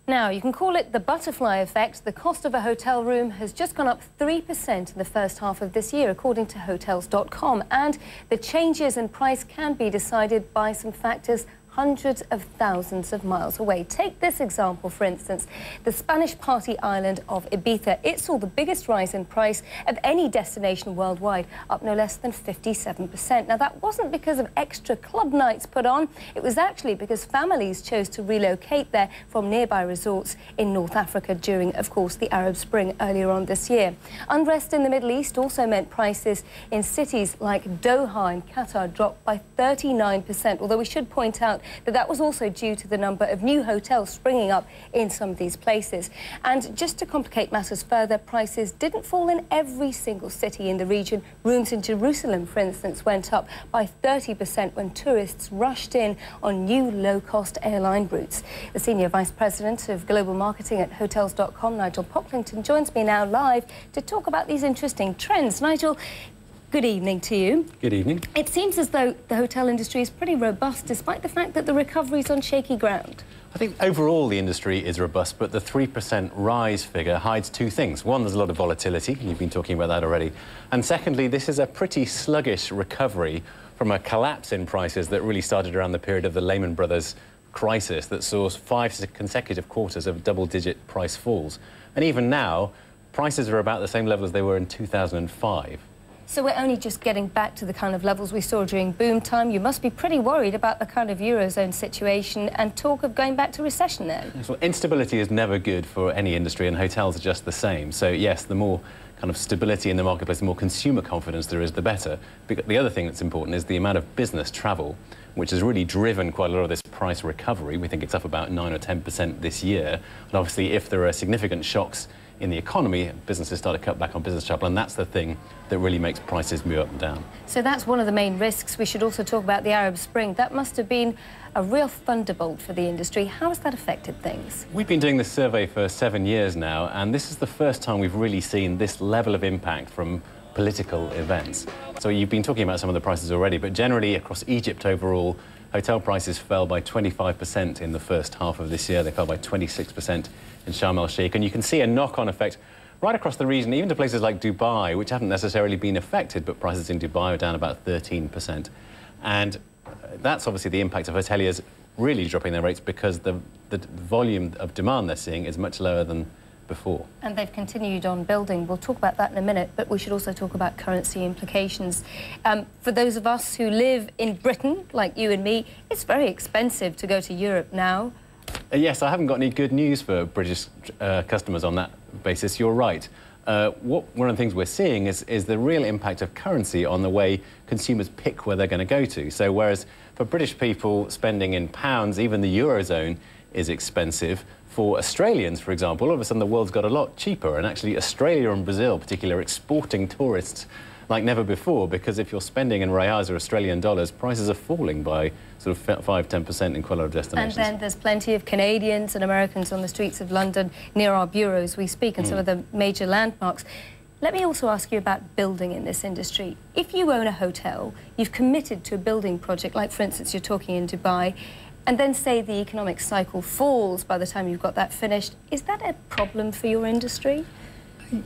Now, you can call it the butterfly effect. The cost of a hotel room has just gone up 3% in the first half of this year, according to Hotels.com. And the changes in price can be decided by some factors hundreds of thousands of miles away. Take this example, for instance, the Spanish party island of Ibiza. It saw the biggest rise in price of any destination worldwide, up no less than 57%. Now, that wasn't because of extra club nights put on. It was actually because families chose to relocate there from nearby resorts in North Africa during, of course, the Arab Spring earlier on this year. Unrest in the Middle East also meant prices in cities like Doha and Qatar dropped by 39%, although we should point out that was also due to the number of new hotels springing up in some of these places. And just to complicate matters further, prices didn't fall in every single city in the region. Rooms in Jerusalem, for instance, went up by 30% when tourists rushed in on new low-cost airline routes. The Senior Vice President of Global Marketing at Hotels.com, Nigel Pocklington, joins me now live to talk about these interesting trends. Nigel, good evening to you. Good evening. It seems as though the hotel industry is pretty robust, despite the fact that the recovery is on shaky ground. I think overall the industry is robust, but the 3% rise figure hides two things. One, there's a lot of volatility, and you've been talking about that already. And secondly, this is a pretty sluggish recovery from a collapse in prices that really started around the period of the Lehman Brothers crisis that saw 5 consecutive quarters of double-digit price falls. And even now, prices are about the same level as they were in 2005. So we're only just getting back to the kind of levels we saw during boom time. You must be pretty worried about the kind of Eurozone situation and talk of going back to recession then. Well, instability is never good for any industry, and hotels are just the same. So, yes, the more kind of stability in the marketplace, the more consumer confidence there is, the better. The other thing that's important is the amount of business travel, which has really driven quite a lot of this price recovery. We think it's up about 9 or 10% this year. And obviously, if there are significant shocks in the economy, businesses start to cut back on business travel, and that's the thing that really makes prices move up and down. So that's one of the main risks. We should also talk about the Arab Spring. That must have been a real thunderbolt for the industry. How has that affected things? We've been doing this survey for 7 years now, and this is the first time we've really seen this level of impact from political events. So you've been talking about some of the prices already, but generally across Egypt overall, hotel prices fell by 25% in the first half of this year. They fell by 26% in Sharm el-Sheikh. And you can see a knock-on effect right across the region, even to places like Dubai, which haven't necessarily been affected, but prices in Dubai are down about 13%. And that's obviously the impact of hoteliers really dropping their rates because the volume of demand they're seeing is much lower than before. And they've continued on building. We'll talk about that in a minute, but we should also talk about currency implications. For those of us who live in Britain, like you and me, it's very expensive to go to Europe now. Yes, I haven't got any good news for British customers on that basis. You're right. One of the things we're seeing is the real impact of currency on the way consumers pick where they're going to go to. So whereas for British people spending in pounds, even the Eurozone is expensive, for Australians, for example, all of a sudden the world's got a lot cheaper, and actually Australia and Brazil particularly are exporting tourists like never before, because if you're spending in reals or Australian dollars, prices are falling by sort of 5–10% in quite a lot of destinations. And then there's plenty of Canadians and Americans on the streets of London near our bureaus we speak, and some of the major landmarks. Let me also ask you about building in this industry. If you own a hotel, you've committed to a building project, like for instance you're talking in Dubai, and then say the economic cycle falls by the time you've got that finished, is that a problem for your industry?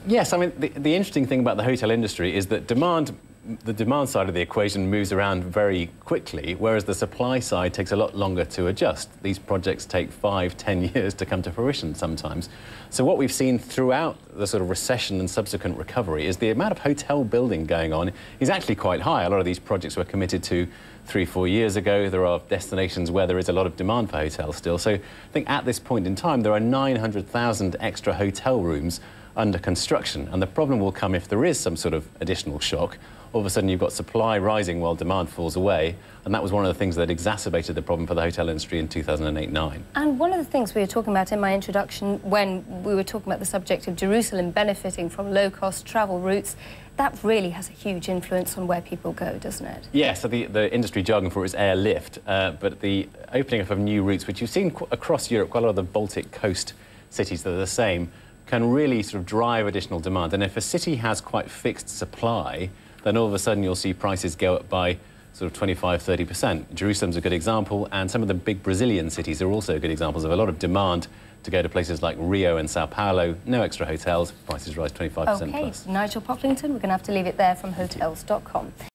Yes, I mean, the interesting thing about the hotel industry is that the demand side of the equation moves around very quickly, whereas the supply side takes a lot longer to adjust. These projects take 5–10 years to come to fruition sometimes. So what we've seen throughout the sort of recession and subsequent recovery is the amount of hotel building going on is actually quite high. A lot of these projects were committed to 3–4 years ago. There are destinations where there is a lot of demand for hotels still. So I think at this point in time, there are 900,000 extra hotel rooms under construction. And the problem will come if there is some sort of additional shock. All of a sudden, you've got supply rising while demand falls away. And that was one of the things that exacerbated the problem for the hotel industry in 2008–9. And one of the things we were talking about in my introduction when we were talking about the subject of Jerusalem benefiting from low-cost travel routes, that really has a huge influence on where people go, doesn't it? Yes, so the industry jargon for it is airlift, but the opening up of new routes, which you've seen across Europe, quite a lot of the Baltic coast cities that are the same, can really sort of drive additional demand. And if a city has quite fixed supply, then all of a sudden you'll see prices go up by sort of 25–30%. Jerusalem's a good example, and some of the big Brazilian cities are also good examples of a lot of demand to go to places like Rio and Sao Paulo. No extra hotels, prices rise 25% OK, plus. Nigel Pocklington, we're going to have to leave it there from Hotels.com.